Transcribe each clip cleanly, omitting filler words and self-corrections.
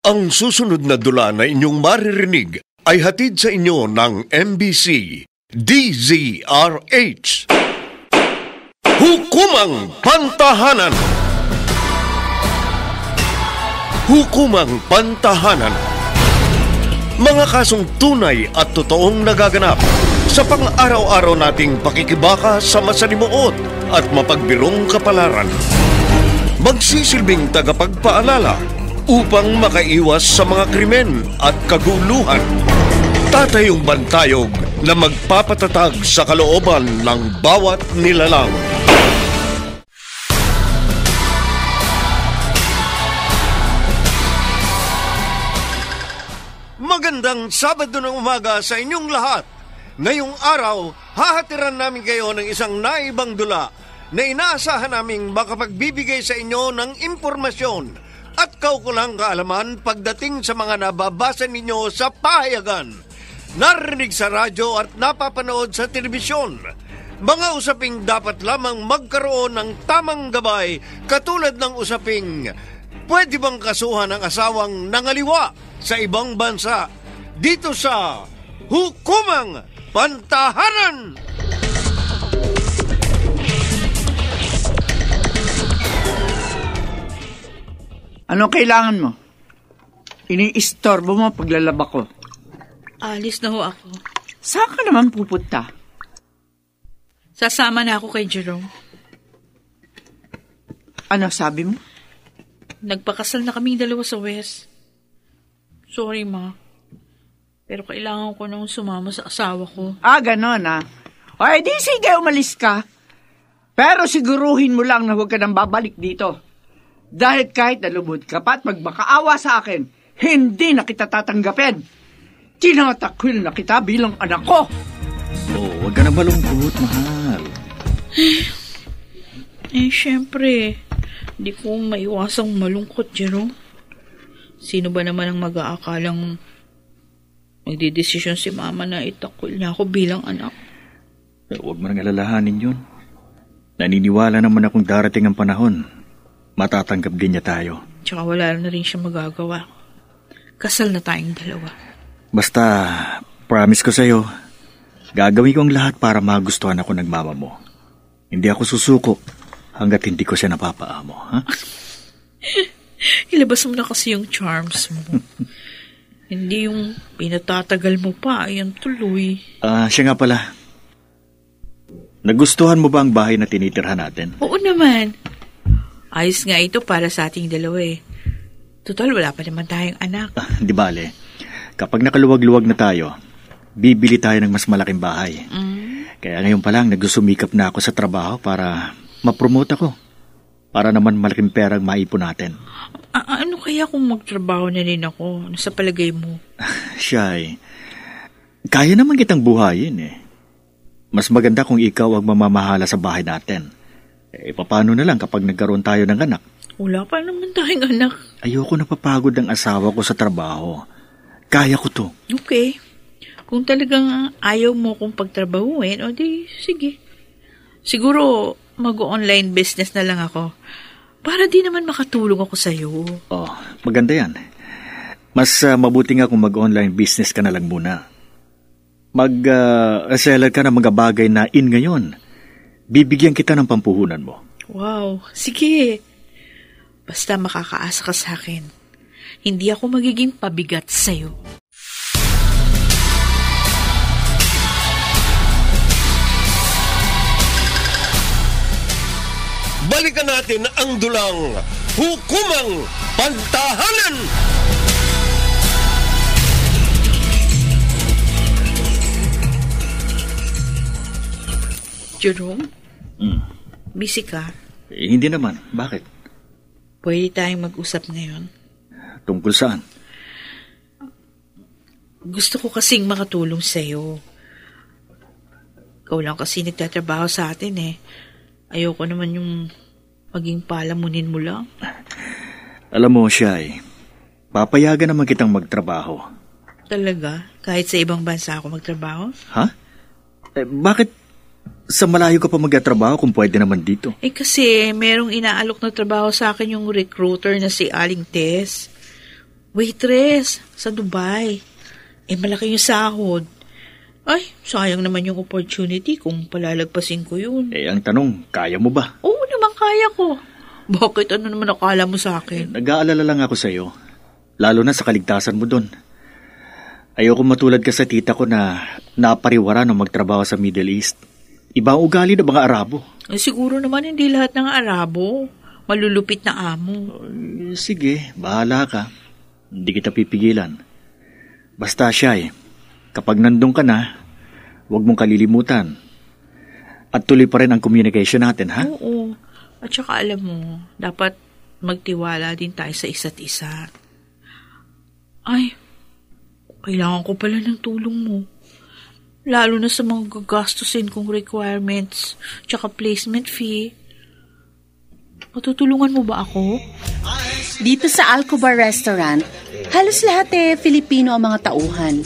Ang susunod na dula na inyong maririnig ay hatid sa inyo ng MBC DZRH. Hukumang Pantahanan. Hukumang Pantahanan. Mga kasong tunay at totoong nagaganap sa pang-araw-araw nating pakikibaka sa masalimuot at mapagbirong kapalaran. Magsisilbing tagapagpaalala upang makaiwas sa mga krimen at kaguluhan. Tatayong bantayog na magpapatatag sa kalooban ng bawat nilalang. Magandang Sabado ng umaga sa inyong lahat. Ngayong araw, hahatiran namin kayo ng isang naibang dula na inaasahan naming makapagbibigay sa inyo ng impormasyon at kaukulang kaalaman pagdating sa mga nababasa ninyo sa pahayagan, narinig sa radyo at napapanood sa telebisyon. Mga usaping dapat lamang magkaroon ng tamang gabay, katulad ng usaping pwede bang kasuhan ang asawang nangaliwa sa ibang bansa, dito sa Hukumang Pantahanan. Ano kailangan mo? Ini-istorbo mo paglalaba ko. Alis na ho ako. Saan ka naman pupunta? Sasama na ako kay Jerome. Ano sabi mo? Nagpakasal na kaming dalawa sa West. Sorry, Ma. Pero kailangan ko nang sumama sa asawa ko. Ganon O, di sige, umalis ka. Pero siguruhin mo lang na huwag ka nang babalik dito. Dahil kahit nalubod ka pa at magmakaawa sa akin, hindi na kita tatanggapin. Tinatakwil na kita bilang anak ko. Huwag ka na malungkot, mahal. Siyempre, di ko maiwasang malungkot, Jerome. Sino ba naman ang mag-aakalang magdidesisyon si Mama na itakwil niya ako bilang anak? Huwag mo nang alalahanin yun. Naniniwala naman akong darating ang panahon. Matatanggap din niya tayo. Tsaka wala na rin siya magagawa. Kasal na tayong dalawa. Basta, promise ko sa'yo, gagawin ko ang lahat para magustuhan ako ng mama mo. Hindi ako susuko hanggat hindi ko siya napapaamo, ha? Ilabas mo na kasi yung charms mo. Hindi yung pinatatagal mo pa, ayan tuloy. Siya nga pala. Nagustuhan mo ba ang bahay na tinitirhan natin? Oo naman. Ayos nga ito para sa ating dalawa eh. Total, wala pa naman tayong anak. Di bale. Kapag nakaluwag-luwag na tayo, bibili tayo ng mas malaking bahay. Kaya ngayon pa lang, nagsumikap na ako sa trabaho para ma-promote ako. Para naman malaking perang maipon natin. Ano kaya kung magtrabaho na rin ako? Ano sa palagay mo? Shy, kaya naman kitang buhayin eh. Mas maganda kung ikaw ang mamamahala sa bahay natin. Paano na lang kapag nagkaroon tayo ng anak? Wala pa naman tayong anak. Ayoko napapagod ang asawa ko sa trabaho. Kaya ko to. Okay. Kung talagang ayaw mo kong pagtrabahuin, o di, sige. Siguro, mag-online business na lang ako. Para di naman makatulong ako sa'yo. Maganda yan. Mas mabuti nga kung mag-online business ka na lang muna. Mag-seller ka ng mga bagay na in ngayon. Bibigyan kita ng pampuhunan mo. Wow, sige. Basta makakaasa ka sa akin. Hindi ako magiging pabigat sa'yo. Balikan natin ang dulang Hukumang Pantahanan. Jerome? Busy ka? Hindi naman. Bakit? Pwede tayong mag-usap ngayon. Tungkol saan? Gusto ko kasing makatulong sa'yo. Ikaw lang kasi nagtatrabaho sa atin eh. Ayoko naman yung maging palamunin mo lang. Alam mo, Shy, papayagan naman kitang magtrabaho. Talaga? Kahit sa ibang bansa ako magtrabaho? Ha? Bakit sa malayo ka pa magtatrabaho kung pwede naman dito? Kasi merong inaalok na trabaho sa akin yung recruiter na si Aling Tess. Waitress sa Dubai. Malaki yung sahod. Ay, sayang naman yung opportunity kung palalagpasin ko yun. Ang tanong, kaya mo ba? Oo naman, kaya ko. Bakit ano naman akala mo sa akin? Nag-aalala lang ako sa'yo. Lalo na sa kaligtasan mo doon. Ayoko matulad ka sa tita ko na napariwara nung magtrabaho sa Middle East. Iba ang ugali ng mga Arabo. Siguro naman hindi lahat ng Arabo. Malulupit na amo. Sige, bahala ka. Hindi kita pipigilan. Basta siya kapag nandun ka na, huwag mong kalilimutan. At tuloy pa rin ang communication natin, ha? Oo. At saka alam mo, dapat magtiwala din tayo sa isa't isa. Ay, kailangan ko pala ng tulong mo. Lalo na sa mga gagastusin kong requirements, tsaka placement fee. Matutulungan mo ba ako? Dito sa Alcobar Restaurant, halos lahat Filipino ang mga tauhan.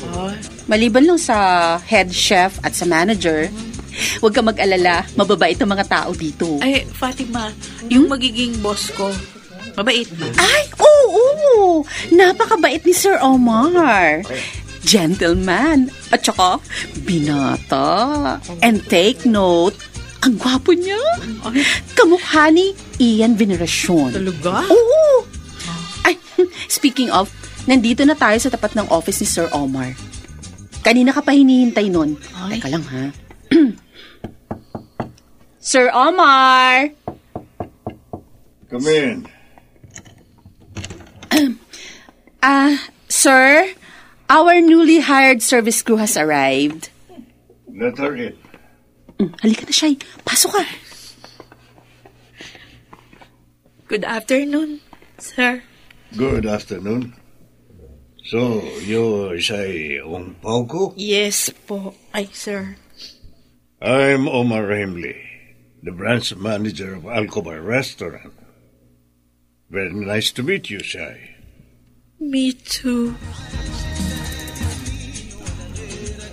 Maliban lang sa head chef at sa manager. Huwag ka mag-alala, mababait ang mga tao dito. Ay, Fatima, yung magiging boss ko, mabait ba? Ay, oo! Napakabait ni Sir Omar. Gentleman. At saka, binata. And take note, ang gwapo niya. Kamukha ni Ian Veneracion. Talaga? Oo! Ay, speaking of, nandito na tayo sa tapat ng office ni Sir Omar. Kanina ka pa hinihintay nun. Ay. Teka lang, ha? Sir Omar! Come in. Sir, our newly hired service crew has arrived. Let her in. Halika na, Shai. Pasok ka. Good afternoon, sir. Good afternoon. So, you're Shai Ongpauko? Yes po. Ay, sir. I'm Omar Rahimli, the branch manager of Alcobar Restaurant. Very nice to meet you, Shai. Me too.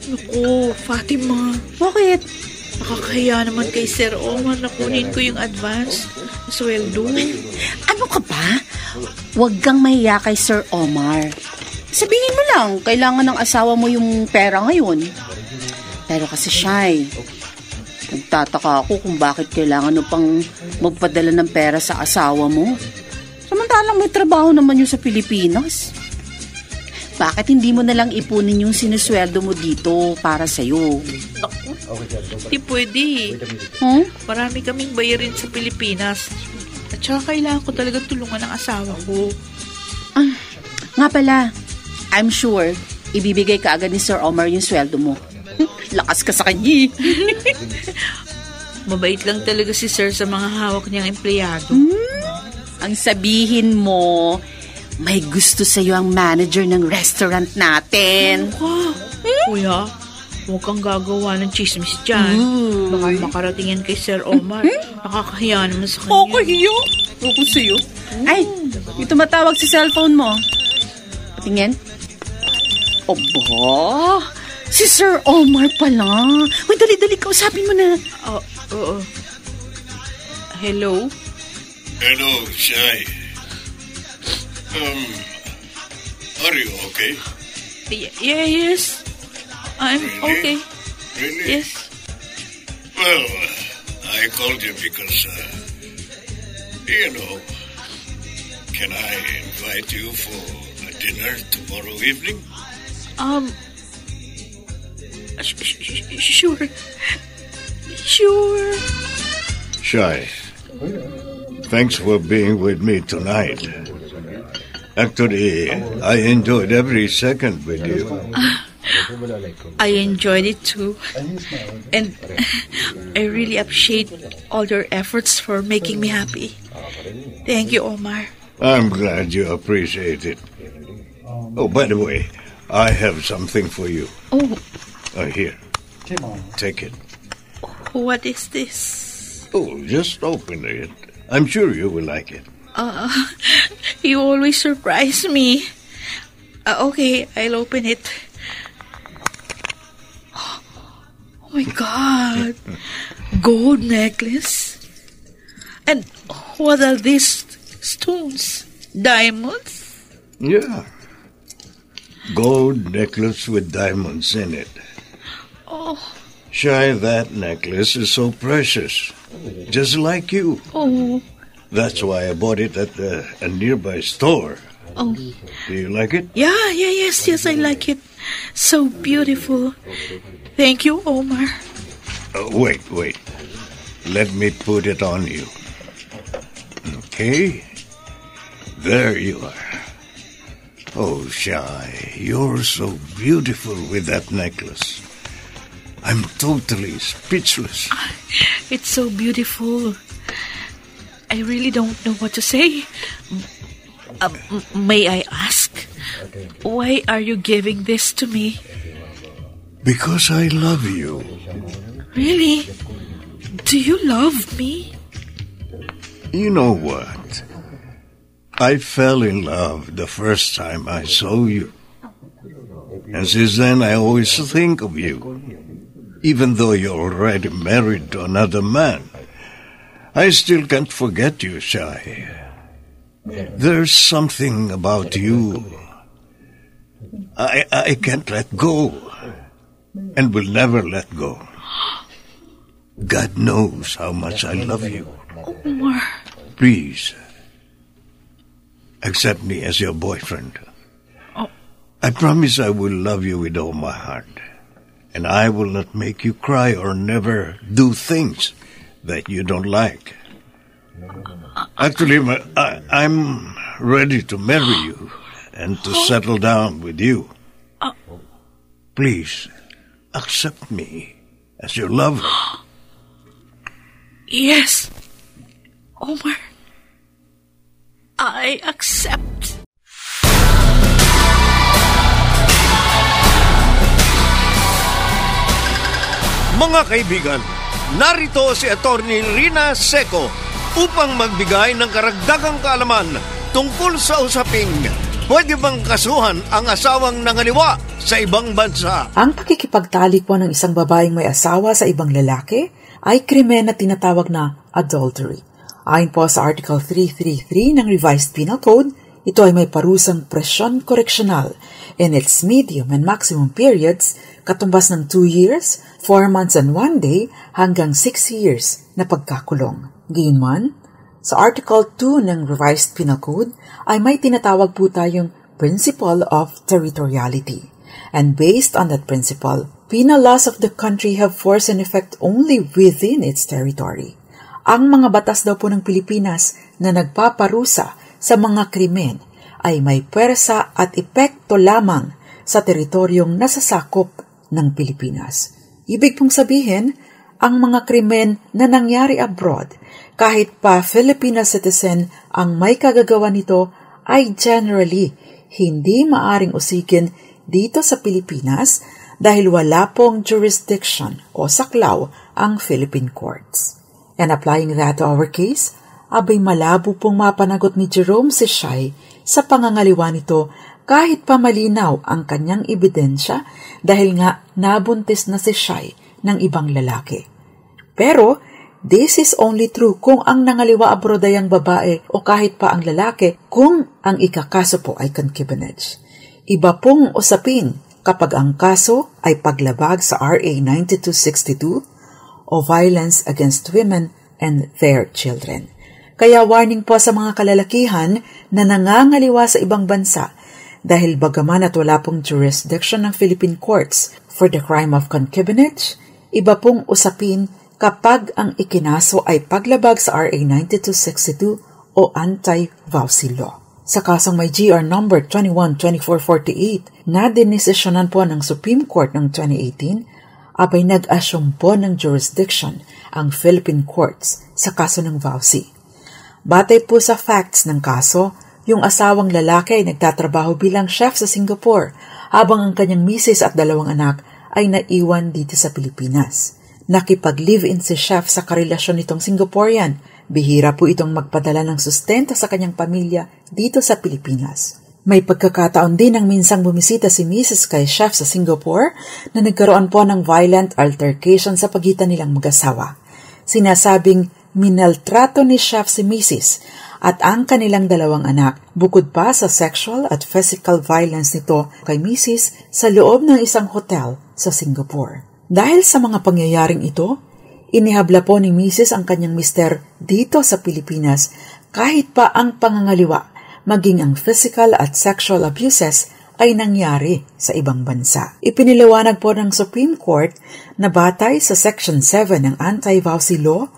Naku, Fatima. Bakit? Nakakahiya naman kay Sir Omar na kunin ko yung advance na sweldo. Ano ka ba? Huwag kang mahiya kay Sir Omar. Sabihin mo lang, kailangan ng asawa mo yung pera ngayon. Pero kasi Shai, nagtataka ako kung bakit kailangan mo pang magpadala ng pera sa asawa mo. Samantalang may trabaho naman yun sa Pilipinas. Bakit hindi mo nalang ipunin yung sinusweldo mo dito para sa'yo? Naku, hindi pwede. Marami kaming bayarin sa Pilipinas. At saka kailangan ko talaga tulungan ng asawa ko. Nga pala, I'm sure, ibibigay ka agad ni Sir Omar yung sweldo mo. Lakas ka sa kanya. Mabait lang talaga si Sir sa mga hawak niyang empleyado. Ang sabihin mo, may gusto sa'yo ang manager ng restaurant natin. Kuya, huwag kang gagawa ng chismis dyan. Baka makarating yan kay Sir Omar. Nakakahiya naman sa kanya. Kakahiya? Ako sa'yo. Ay, may tumatawag sa cellphone mo. Patingin. Obo, si Sir Omar pala. Uy, dali-dali, kausapin mo na. Oo. Hello? Hello, Shai. Are you okay? Yes. I'm okay. Really? Yes. Well, I called you because, can I invite you for a dinner tomorrow evening? Sure. Shai, thanks for being with me tonight. Actually, I enjoyed every second with you. I enjoyed it too. And I really appreciate all your efforts for making me happy. Thank you, Omar. I'm glad you appreciate it. Oh, by the way, I have something for you. Oh, Here. Take it. what is this? Oh, just open it. I'm sure you will like it. You always surprise me. Okay, I'll open it. Oh my God. Gold necklace? And what are these stones? Diamonds? Yeah, gold necklace with diamonds in it. Oh, Shy, that necklace is so precious. Just like you. oh, That's why I bought it at a nearby store. oh. Do you like it? Yes, I like it. So beautiful. Thank you, Omar. Wait. Let me put it on you. Okay. There you are. Oh, Shy, you're so beautiful with that necklace. I'm totally speechless. It's so beautiful. I really don't know what to say. May I ask, why are you giving this to me? Because I love you. Really? Do you love me? You know what? I fell in love the first time I saw you. And since then, I always think of you. Even though you're already married to another man, I still can't forget you, Shy. There's something about you I can't let go, and will never let go. God knows how much I love you. Omar. Please, accept me as your boyfriend. Oh. I promise I will love you with all my heart, and I will not make you cry or never do things that you don't like. Actually, I'm ready to marry you and to settle down with you. Please, accept me as your lover. Yes, Omar. I accept. Mga kaibigan, narito si Attorney Rina Seco upang magbigay ng karagdagang kaalaman tungkol sa usaping pwede bang kasuhan ang asawang nangaliwa sa ibang bansa. Ang pakikipagtalik po ng isang babaeng may asawa sa ibang lalaki ay krimen na tinatawag na adultery. Ayon po sa Article 333 ng Revised Penal Code, ito ay may parusang presyon koreksyonal in its medium and maximum periods katumbas ng 2 years, 4 months and 1 day hanggang 6 years na pagkakulong. Gayunman, sa Article 2 ng Revised Penal Code ay may tinatawag po tayong Principle of Territoriality. And based on that principle, penal laws of the country have force and effect only within its territory. Ang mga batas daw po ng Pilipinas na nagpaparusa sa mga krimen ay may pwersa at epekto lamang sa teritoryong nasasakop ng Pilipinas. Ibig pong sabihin, ang mga krimen na nangyari abroad, kahit pa Filipino citizen ang may kagagawa nito, ay generally hindi maaring usikin dito sa Pilipinas dahil wala pong jurisdiction o saklaw ang Philippine courts. And applying that to our case, abay malabo pong mapanagot ni Jerome si Shy sa pangangaliwa nito kahit pa malinaw ang kanyang ebidensya dahil nga nabuntis na si Shy ng ibang lalaki. Pero, this is only true kung ang nangaliwa abroad ay ang babae o kahit pa ang lalaki kung ang ikakaso po ay concubinage. Iba pong usapin kapag ang kaso ay paglabag sa RA 9262 o violence against women and their children. Kaya warning po sa mga kalalakihan na nangangaliwa sa ibang bansa dahil bagaman at wala pong jurisdiction ng Philippine courts for the crime of concubinage, iba pong usapin kapag ang ikinaso ay paglabag sa RA 9262 o anti-vowsy law. Sa kasong may GR number 212448 na dinesisyonan po ng Supreme Court ng 2018, abay nag-asyong po ng jurisdiction ang Philippine courts sa kaso ng vowsy. Batay po sa facts ng kaso, yung asawang lalaki ay nagtatrabaho bilang chef sa Singapore habang ang kanyang misis at 2 anak ay naiwan dito sa Pilipinas. Nakipag-live-in si chef sa karelasyon nitong Singaporean. Bihira po itong magpadala ng sustento sa kanyang pamilya dito sa Pilipinas. May pagkakataon din ang minsang bumisita si Mrs. kay chef sa Singapore na nagkaroon po ng violent altercation sa pagitan nilang mag-asawa. Sinasabing minaltrato ni chef si Mrs. at ang kanilang 2 anak, bukod pa sa sexual at physical violence nito kay Mrs. sa loob ng isang hotel sa Singapore. Dahil sa mga pangyayaring ito, inihabla po ni Mrs. ang kanyang mister dito sa Pilipinas kahit pa ang pangangaliwa, maging ang physical at sexual abuses ay nangyari sa ibang bansa. Ipiniliwanag po ng Supreme Court na batay sa Section 7 ng Anti-Vowsy Law,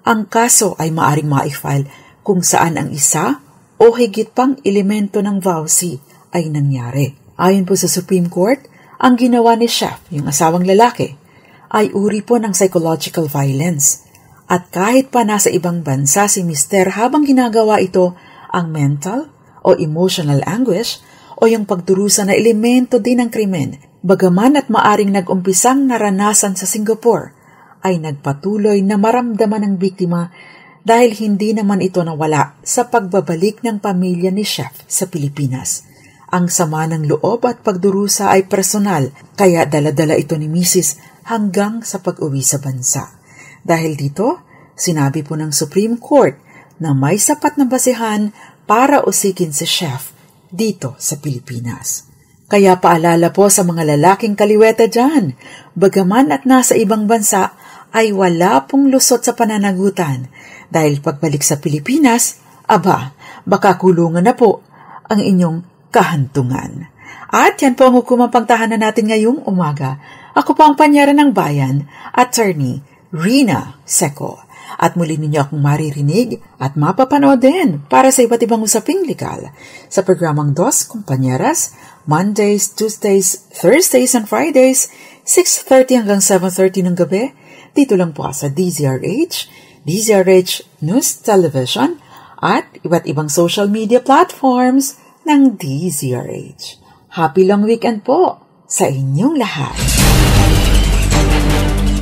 ang kaso ay maaring ma-file kung saan ang isa o higit pang elemento ng vowsy ay nangyari. Ayon po sa Supreme Court, ang ginawa ni Chef, yung asawang lalaki, ay uri po ng psychological violence. At kahit pa nasa ibang bansa si Mister habang ginagawa ito, ang mental o emotional anguish o yung pagdurusa na elemento din ng krimen, bagaman at maaring nag-umpisang naranasan sa Singapore, ay nagpatuloy na maramdaman ng biktima dahil hindi naman ito nawala sa pagbabalik ng pamilya ni Chef sa Pilipinas. Ang sama ng loob at pagdurusa ay personal, kaya dala-dala ito ni Mrs. hanggang sa pag-uwi sa bansa. Dahil dito, sinabi po ng Supreme Court na may sapat na basehan para usikin si Chef dito sa Pilipinas. Kaya paalala po sa mga lalaking kaliweta dyan, bagaman at nasa ibang bansa, ay wala pong lusot sa pananagutan dahil pagbalik sa Pilipinas, baka kulungan na po ang inyong kahantungan. At yan po ang hukumang pangtahanan natin ngayong umaga. Ako po ang panyara ng bayan, Attorney Rina Seco. At muli ninyo akong maririnig at mapapanood din para sa iba't ibang usaping legal sa programang Dos Compañeras, Mondays, Tuesdays, Thursdays, and Fridays, 6:30 hanggang 7:30 ng gabi, dito lang po sa DZRH, DZRH News Television, at iba't ibang social media platforms ng DZRH. Happy long weekend po sa inyong lahat.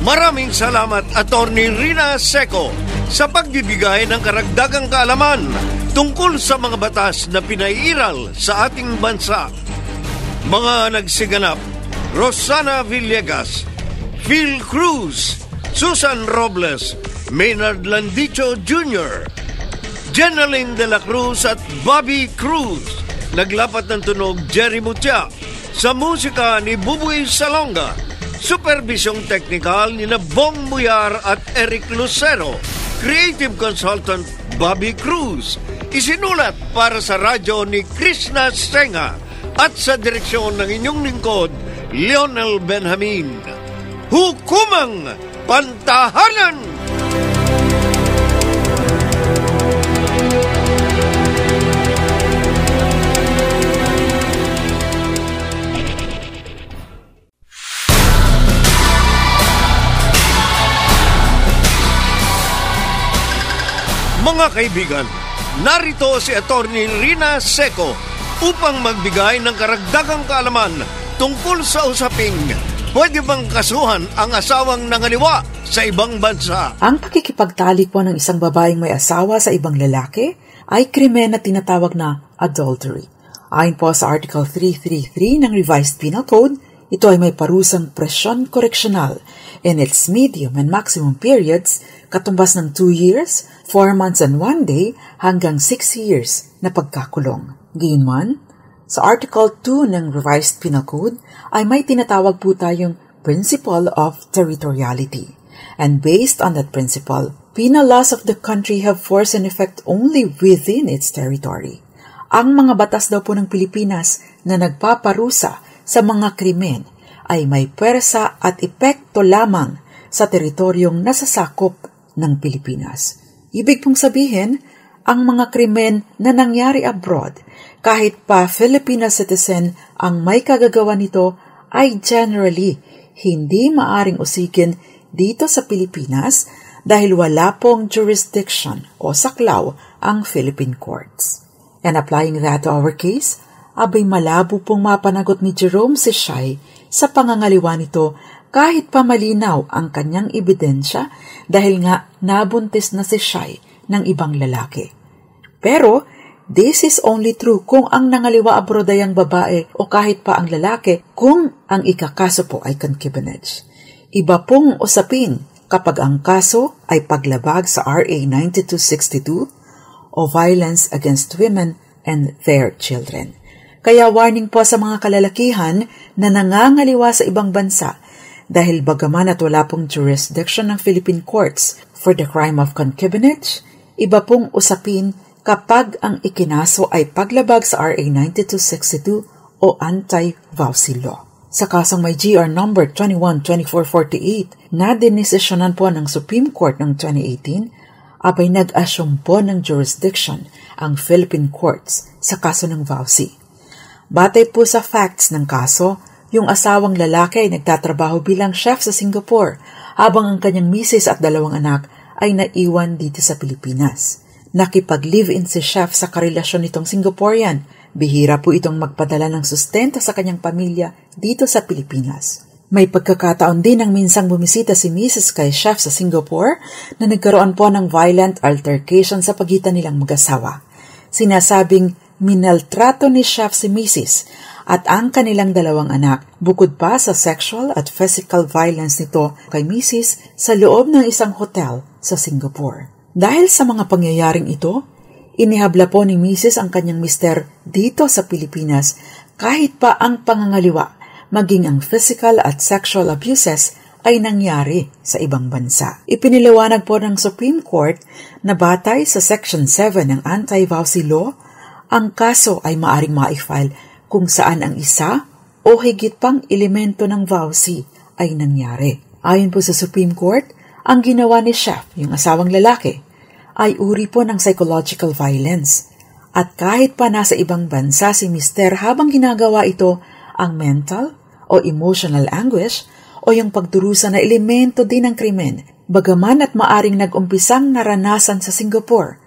Maraming salamat, Attorney Rina Seco, sa pagbibigay ng karagdagang kaalaman tungkol sa mga batas na pinairal sa ating bansa. Mga nagsiganap, Rosana Villegas, Phil Cruz, Susan Robles, Maynard Landicho Jr., Jenaline de la Cruz at Bobby Cruz. Naglapat ng tunog Jerry Mutia. Sa musika ni Buboy Salonga. Supervisyong teknikal ni Bong Buyar at Eric Lucero. Creative consultant Bobby Cruz. Isinulat para sa radyo ni Krishna Senga. At sa direksyon ng inyong lingkod, Lionel Benjamin. Hukumang Pantahanan! Mga kaibigan, narito si Attorney Rina Seco upang magbigay ng karagdagang kaalaman tungkol sa usaping pwede bang kasuhan ang asawang nangaliwa sa ibang bansa. Ang pakikipagtalik po ng isang babaeng may asawa sa ibang lalaki ay krimen na tinatawag na adultery. Ayon po sa Article 333 ng Revised Penal Code, ito ay may parusang presyon koreksyonal in its medium and maximum periods katumbas ng 2 years, 4 months and 1 day hanggang 6 years na pagkakulong. Gayunman, sa Article 2 ng Revised Penal Code ay may tinatawag po tayong Principle of Territoriality. And based on that principle, penal laws of the country have force and effect only within its territory. Ang mga batas daw po ng Pilipinas na nagpaparusa sa mga krimen ay may pwersa at epekto lamang sa teritoryong nasasakop ng Pilipinas. Ibig pong sabihin, ang mga krimen na nangyari abroad, kahit pa Filipino citizen ang may kagagawa nito, ay generally hindi maaring usikin dito sa Pilipinas dahil wala pong jurisdiction o saklaw ang Philippine courts. And applying that to our case, abay malabo pong mapanagot ni Jerome si Shai sa pangangaliwa nito kahit pa malinaw ang kanyang ebidensya dahil nga nabuntis na si Shai ng ibang lalaki. Pero, this is only true kung ang nangaliwa abroad ay ang babae o kahit pa ang lalaki kung ang ikakaso po ay concubinage. Iba pong usapin kapag ang kaso ay paglabag sa RA 9262 o violence against women and their children. Kaya warning po sa mga kalalakihan na nangangaliwa sa ibang bansa dahil bagaman at wala pong jurisdiction ng Philippine courts for the crime of concubinage, iba pong usapin kapag ang ikinaso ay paglabag sa RA 9262 o anti-vowsy law. Sa kasong may GR number 21-2448 na dinesisyonan po ng Supreme Court noong 2018, abay nag-asyong po ng jurisdiction ang Philippine courts sa kaso ng vowsy. Batay po sa facts ng kaso, yung asawang lalaki ay nagtatrabaho bilang chef sa Singapore habang ang kanyang misis at 2 anak ay naiwan dito sa Pilipinas. Nakipag-live-in si chef sa karelasyon nitong Singaporean. Bihira po itong magpadala ng sustento sa kanyang pamilya dito sa Pilipinas. May pagkakataon din ang minsang bumisita si Mrs. kay chef sa Singapore na nagkaroon po ng violent altercation sa pagitan nilang mag-asawa. Sinasabing minaltrato ni chef si Mrs. at ang kanilang 2 anak, bukod pa sa sexual at physical violence nito kay Mrs. sa loob ng isang hotel sa Singapore. Dahil sa mga pangyayaring ito, inihabla po ni Mrs. ang kanyang mister dito sa Pilipinas kahit pa ang pangangaliwa, maging ang physical at sexual abuses ay nangyari sa ibang bansa. Ipiniliwanag po ng Supreme Court na batay sa Section 7 ng Anti-Vowsy Law, ang kaso ay maaring ma-file kung saan ang isa o higit pang elemento ng vowsy ay nangyari. Ayon po sa Supreme Court, ang ginawa ni chef, yung asawang lalaki, ay uri po ng psychological violence. At kahit pa nasa ibang bansa si mister habang ginagawa ito, ang mental o emotional anguish o yung pagdurusa na elemento din ng krimen, bagaman at maaring nag-umpisang naranasan sa Singapore,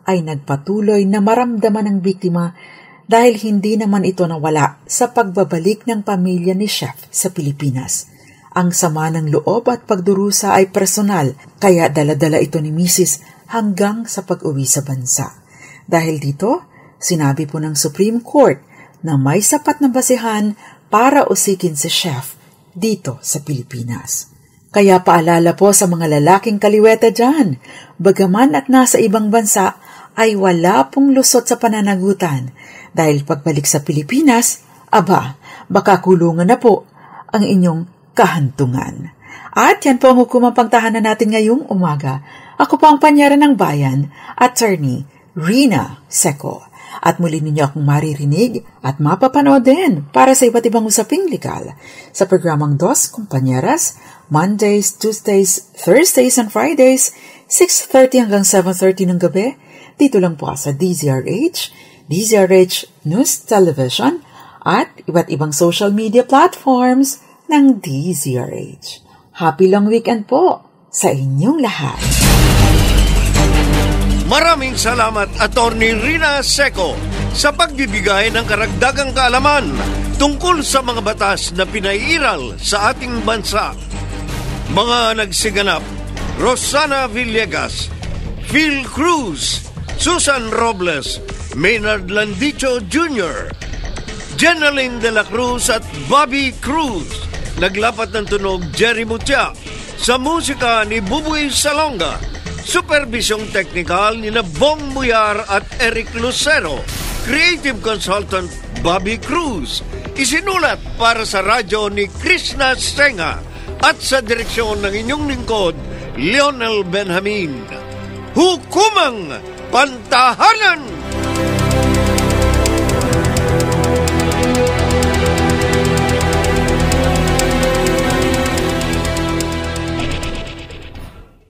ay nagpatuloy na maramdaman ng biktima dahil hindi naman ito nawala sa pagbabalik ng pamilya ni chef sa Pilipinas. Ang sama ng loob at pagdurusa ay personal, kaya dala-dala ito ni Mrs. hanggang sa pag-uwi sa bansa. Dahil dito, sinabi po ng Supreme Court na may sapat na basehan para usikin si chef dito sa Pilipinas. Kaya paalala po sa mga lalaking kaliweta dyan, bagaman at nasa ibang bansa, ay wala pong lusot sa pananagutan dahil pagbalik sa Pilipinas, baka kulungan na po ang inyong kahantungan. At yan po ang hukumang pangtahanan natin ngayong umaga. Ako po ang panyara ng bayan, Attorney Rina Seco. At muli ninyo akong maririnig at mapapanood din para sa iba't ibang usaping legal sa programang Dos Compañeras, Mondays, Tuesdays, Thursdays, and Fridays, 6:30 hanggang 7:30 ng gabi. Dito lang po sa DZRH, DZRH News Television, at iba't ibang social media platforms ng DZRH. Happy long weekend po sa inyong lahat. Maraming salamat, Attorney Rina Seco, sa pagbibigay ng karagdagang kaalaman tungkol sa mga batas na pinairal sa ating bansa. Mga nagsiganap, Rosana Villegas, Phil Cruz, Susan Robles, Maynard Landicho Jr., Jenaline de la Cruz at Bobby Cruz. Naglapat ng tunog Jerry Mutia. Sa musika ni Buboy Salonga. Supervisyong teknikal ni Bong Muyar at Eric Lucero. Creative consultant Bobby Cruz. Isinulat para sa radyo ni Krishna Senga. At sa direksyon ng inyong lingkod, Lionel Benjamin. Hukumang Pantahanan!